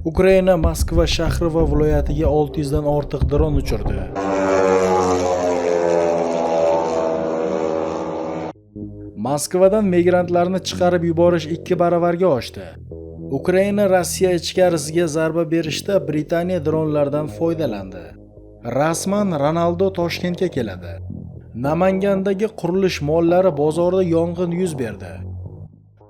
Ukraina Moskva shahri va viloyatiga 600 dan ortiq dron uchirdi. Moskvadan migrantlarni chiqarib yuborish 2 baravarga oshdi. Ukraina Rossiya ichkarisiga zarba berishda Britaniya dronlardan foydalandi. Rasman Ronaldo Toshkentga keladi. Namangandagi qurilish mollari bozorida yong'in yuz berdi.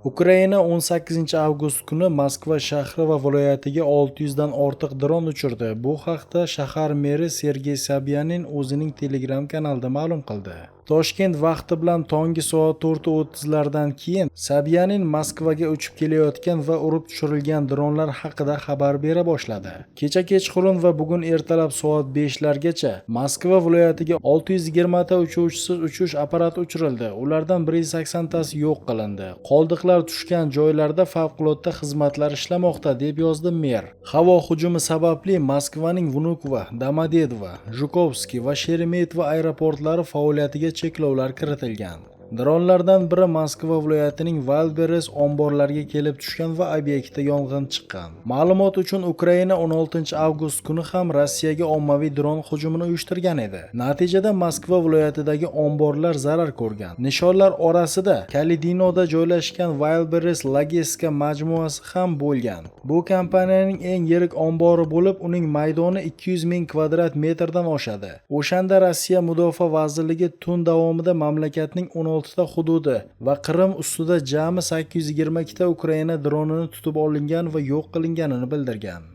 Ukraina 18 avgust kuni Moskva shahri va viloyatiga 600 dan ortiq dron uchirdi. Bu haqda shahar meri Sergey Sobyanin o'zining Telegram kanalida ma'lum qildi. Toshkent vaqti bilan tongi soat 4:30 lardan keyin Sobyanin Moskvaga uchib kelayotgan va urib tushirilgan dronlar haqida xabar bera boshladi. Kecha kechqurun va bugun ertalab soat 5 largacha Moskva viloyatiga 620 ta uchuvchisiz uchish apparati uchirildi. Ulardan 180 tasi yo'q qilindi. Qoldiqlar tushgan joylarda favqulodda xizmatlar ishlamoqda, deb yozdi mer. Havo hujumi sababli Moskvaning Vnukovo, Domodedovo, Zhukovskiy va Sheremetyevo aeroportlari faoliyatiga cheklovlar kiritilgan. Dronlardan biri Moskva viloyatining Valberes omborlariga kelib tushgan va obyektda yong'in chiqqan. Ma'lumot uchun Ukraina 16 avgust kuni ham Rossiyaga ommaviy dron hujumini uyushtirgan edi. Natijada Moskva viloyatidagi omborlar zarar ko'rgan. Nishonlar orasida Kalidinoda joylashgan Valberes logistika majmuasi ham bo'lgan. Bu kompaniyaning eng yirik ombori bo'lib, uning maydoni 200 ming kvadrat metrdan oshadi. O'shanda Rossiya Mudofaa vazirligi tun davomida mamlakatning 16 ta hududi va Qrim ustida jami 822 ta Ukraina dronini tutib olingan va yo'q qilinganini bildirgan.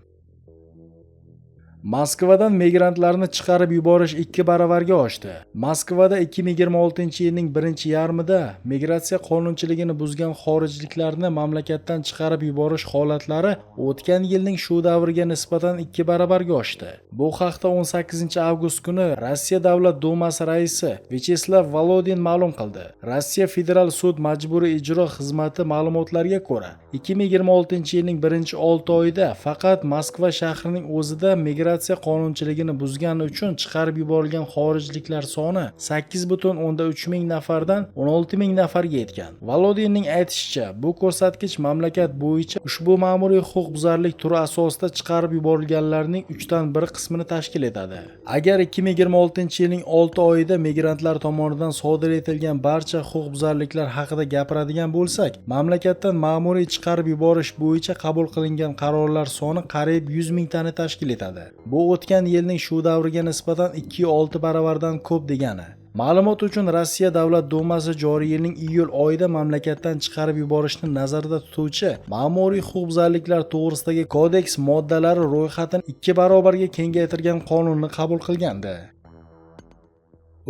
Moskvadan migrantlarni chiqarib yuborish 2 baravarga oshdi. Moskvada 2026-yilning birinchi yarmida migratsiya qonunchiligini buzgan xorijliklarni mamlakatdan chiqarib yuborish holatlari o'tgan yilning shu davriga nisbatan 2 baravarga oshdi. Bu haqda 18 avgust kuni Rossiya Davlat Dumasi raisi Vyacheslav Volodin ma'lum qildi. Rossiya Federal sud majburiy ijro xizmati ma'lumotlariga ko'ra, 2026-yilning birinchi 6 oyida faqat Moskva shahrining o'zida migratsiya qonunchiligini buzgani uchun chiqarib yuborilgan xorijliklar soni 8,3 ming nafardan 16 ming nafarga yetgan. Volodinning aytishicha, bu ko'rsatkich mamlakat bo'yicha ushbu ma'muriy huquqbuzarlik turi asosida chiqarib yuborilganlarning 3 dan 1 qismini tashkil etadi. Agar 2026-yilning 6 oyida migrantlar tomonidan sodir etilgan barcha huquqbuzarliklar haqida gapiradigan bo'lsak, mamlakatdan ma'muriy chiqarib yuborish bo'yicha qabul qilingan qarorlar soni qariyb 100 mingtani tashkil etadi. Bu o'tgan yilning shu davriga nisbatan 2,6 baravardan ko'p degani. Ma'lumot uchun Rossiya Davlat Dumasi joriy yilning iyul oyida mamlakatdan chiqarib yuborishni nazarda tutuvchi ma'muriy huquqbuzarliklar to'g'risidagi kodeks moddalari ro'yxatini 2 barobarga kengaytirgan qonunni qabul qilgandi.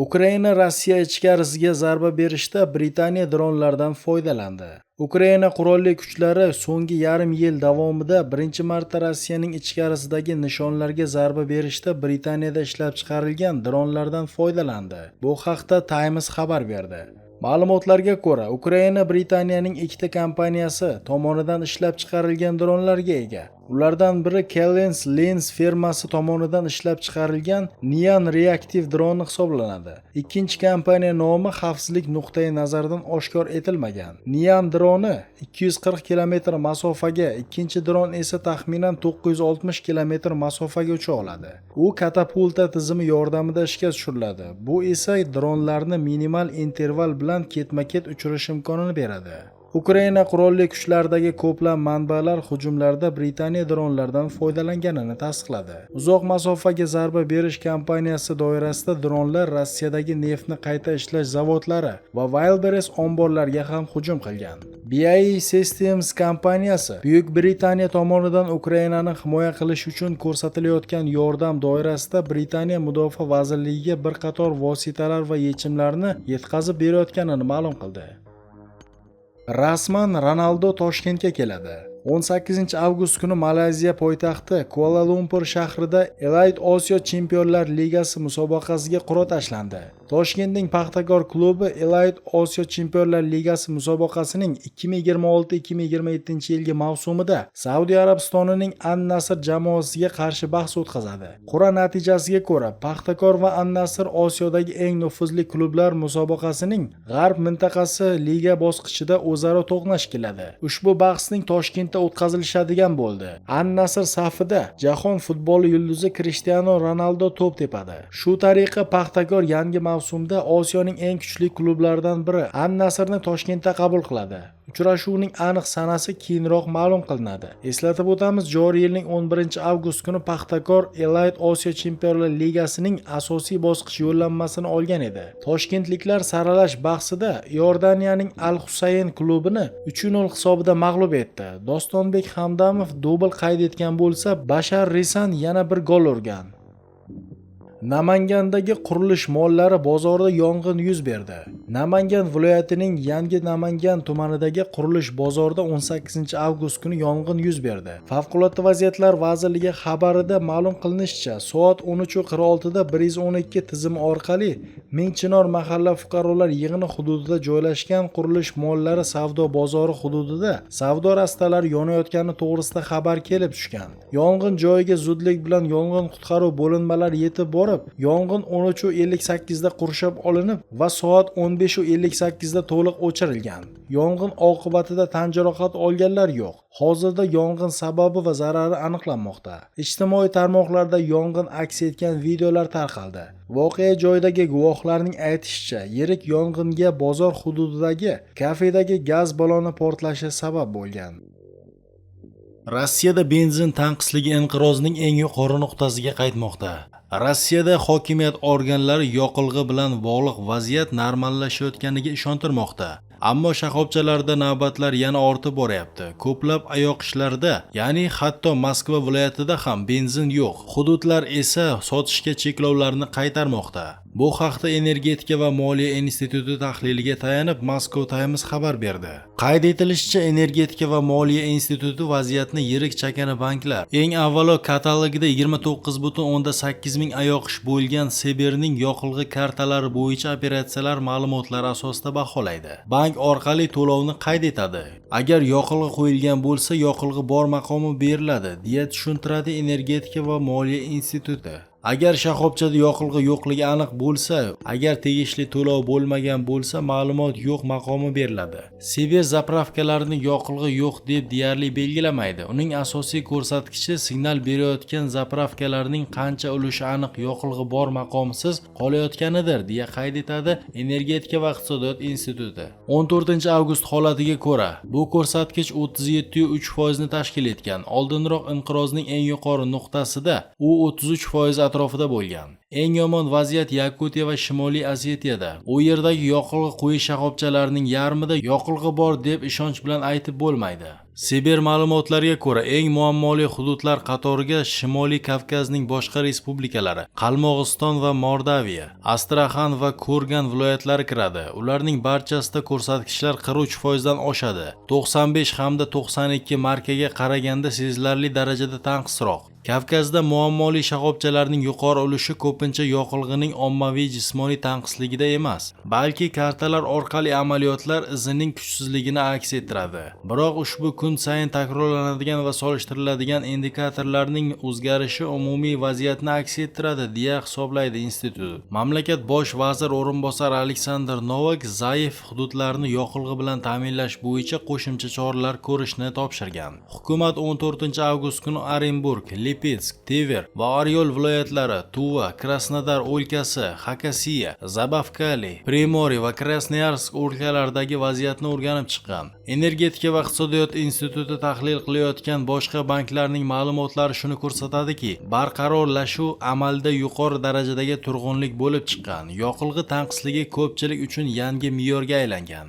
Ukraina Rossiya ichkarisiga zarba berishda Britaniya dronlardan foydalandi. Ukraina qurolli kuchlari so'nggi yarim yil davomida birinchi marta Rossiyaning ichkarisidagi nishonlarga zarba berishda Britaniyada ishlab chiqarilgan dronlardan foydalandi. Bu haqda Times xabar berdi. Ma'lumotlarga ko'ra, Ukraina Britaniyaning ikkita kompaniyasi tomonidan ishlab chiqarilgan dronlarga ega. Ulardan biri Kellens Lens firmasi tomonidan ishlab chiqarilgan Nian reaktiv droni hisoblanadi. Ikkinchi kompaniya nomi xavfsizlik nuqtai nazaridan oshkor etilmagan. Nian droni 240 km masofaga, ikkinchi dron esa taxminan 960 km masofaga ucha oladi. U katapulta tizimi yordamida ishga tushiriladi. Bu esa dronlarni minimal interval bilan ketma-ket uchirish imkonini beradi. Ukraina qurolli kuchlaridagi ko'plab manbalar hujumlarda Britaniya dronlardan foydalanganini tasdiqladi. Uzoq masofaga zarba berish kampaniyasi doirasida dronlar Rossiyadagi neftni qayta ishlash zavodlari va Valberes omborlariga ham hujum qilgan. BAE Systems kompaniyasi Buyuk Britaniya tomonidan Ukrainani himoya qilish uchun ko'rsatilayotgan yordam doirasida Britaniya Mudofaa vazirligiga bir qator vositalar va yechimlarni yetkazib berayotganini ma'lum qildi. Rasman Ronaldo Toshkentga keladi. 18 avgust kuni Malayziya poytaxti Kuala Lumpur shahrida Elite Osiyo Chempionlar Ligasi musobaqasiga qur'a tashlandi. Toshkentning Paxtakor klubi Elite Osiyo Chempionlar Ligasi musobaqasining 2026-2027 yilgi mavsumida Saudiya Arabistonining An-Nasr jamoasiga qarshi bahs o'tkazadi. Qur'a natijasiga ko'ra, Paxtakor va An-Nasr Osiyodagi eng nufuzli klublar musobaqasining G'arb mintaqasi liga bosqichida o'zaro to'qnash keladi. Ushbu bahsning Toshkentda o'tkazilishadigan bo'ldi. An-Nasr safida jahon futboli yulduzi Cristiano Ronaldo to'p tepadi. Shu tariqa Paxtakor yangi mavsumda Osiyoning eng kuchli klublaridan biri An-Nasrni Toshkentda qabul qiladi. Uchrashuvning aniq sanasi keyinroq ma'lum qilinadi. Eslatib o'tamiz, joriy yilning 11-avgust kuni Paxtakor Elite Osiyo Chempionlar Ligasining asosiy bosqich yo'llanmasini olgan edi. Toshkentliklar saralash bahsida Iordaniyaning Al-Husayn klubini 3-0 hisobida mag'lub etdi. Dostonbek Hamdamov dubl qayd etgan bo'lsa, Bashar Risan yana bir gol urgan. Namangandagi qurilish mollari bozorida yong'in yuz berdi. Namangan viloyatining Yangi Namangan tumanidagi qurilish bozorida 18-avgust kuni yong'in yuz berdi. Favqulodda vaziyatlar vazirligi xabarida ma'lum qilinishicha, soat 13:46 da 112 tizimi orqali Mingchinor mahalla fuqarolar yig'ini hududida joylashgan qurilish mollari savdo bozori hududida savdo rastalari yonayotgani to'g'risida xabar kelib tushgan. Yong'in joyiga zudlik bilan yong'in qutqaruv bo'linmalari yetib borib, yong'in 13:58 da qurshab olinib va soat 15:58 da to'liq o'chirilgan. Yong'in oqibatida tan jarohati olganlar yo'q. Hozirda yong'in sababi va zarari aniqlanmoqda. Ijtimoiy tarmoqlarda yong'in aks etgan videolar tarqaldi. Voqea joyidagi guvohlarning aytishicha, yirik yong'inga bozor hududidagi kafedagi gaz balloni portlashi sabab bo'lgan. Rossiyada benzin tanqisligi inqirozning eng yuqori nuqtasiga qaytmoqda. Rossiyada hokimiyat organlari yoqilg'i bilan bog'liq vaziyat normallashayotganiga ishontirmoqda. Ammo shoxobchalarda navbatlar yana ortib boryapti. Ko'plab ayoqishlarda, ya'ni hatto Moskva viloyatida ham benzin yo'q. Hududlar esa sotishga cheklovlarni qaytarmoqda. Bu haqda Energetika va moliya instituti tahliliga tayanib Moscow Times xabar berdi. Qayd etilishicha, Energetika va moliya instituti vaziyatni yirik chakana banklar, eng avvalo katalogida 29,8 ming ayoqish bo'lgan Sibirning yoqilg'i kartalari bo'yicha operatsiyalar ma'lumotlari asosida baholaydi. Bank orqali to'lovni qayd etadi. Agar yoqilg'i qo'yilgan bo'lsa, yoqilg'i bor maqomi beriladi, deya tushuntiradi Energetika va moliya instituti. Agar shoxobchada yoqilg'i yo'qligi aniq bo'lsa, agar tegishli to'lov bo'lmagan bo'lsa, ma'lumot yo'q maqomi beriladi. Sibir zapravkalarni yoqilg'i yo'q deb deyarli belgilamaydi. Uning asosiy ko'rsatkichi signal berayotgan zapravkalarning qancha ulushi aniq yoqilg'i bor maqomsiz qolayotganidir, deya qayd etadi Energetika va iqtisodiyot instituti. 14-avgust holatiga ko'ra, bu ko'rsatkich 37,3% ni tashkil etgan. Oldinroq inqirozning eng yuqori nuqtasida u 33% atrofida bo'lgan. Eng yomon vaziyat Yakutiya va Shimoliy Osetiyada. U yerdagi yoqilg'i quyish shoxobchalarining yarmida yoqilg'i bor deb ishonch bilan aytib bo'lmaydi. Sibir ma'lumotlariga ko'ra, eng muammoli hududlar qatoriga Shimoliy Kavkazning boshqa respublikalari, Qalmog'iston va Mordaviya, Astraxan va Kurgan viloyatlari kiradi. Ularning barchasida ko'rsatkichlar 43% dan oshadi. 95 hamda 92 markaga qaraganda sezilarli darajada tanqisroq. Kavkazda muammoli shoxobchalarning yuqori ulushi ko'pincha yoqilg'ining ommaviy jismoniy tanqisligida emas, balki kartalar orqali amaliyotlar izining kuchsizligini aks ettiradi. Biroq ushbu kun sayin takrorlanadigan va solishtiriladigan indikatorlarning o'zgarishi umumiy vaziyatni aks ettiradi, deya hisoblaydi institut. Mamlakat bosh vazir o'rinbosari Aleksandr Novak zaif hududlarni yoqilg'i bilan ta'minlash bo'yicha qo'shimcha choralar ko'rishni topshirgan. Hukumat 14-avgust kuni Orenburg, Lipetsk, Tver va Oryol viloyatlari, Tuva, Krasnodar o'lkasi, Xakasiya, Zabavkali, Primoriy va Krasnoyarsk o'lkalaridagi vaziyatni o'rganib chiqqan. Energetika va iqtisodiyot instituti tahlil qilayotgan boshqa banklarning ma'lumotlari shuni ko'rsatadiki, barqarorlashuv amalda yuqori darajadagi turg'unlik bo'lib chiqqan. Yoqilg'i tanqisligi ko'pchilik uchun yangi me'yorga aylangan.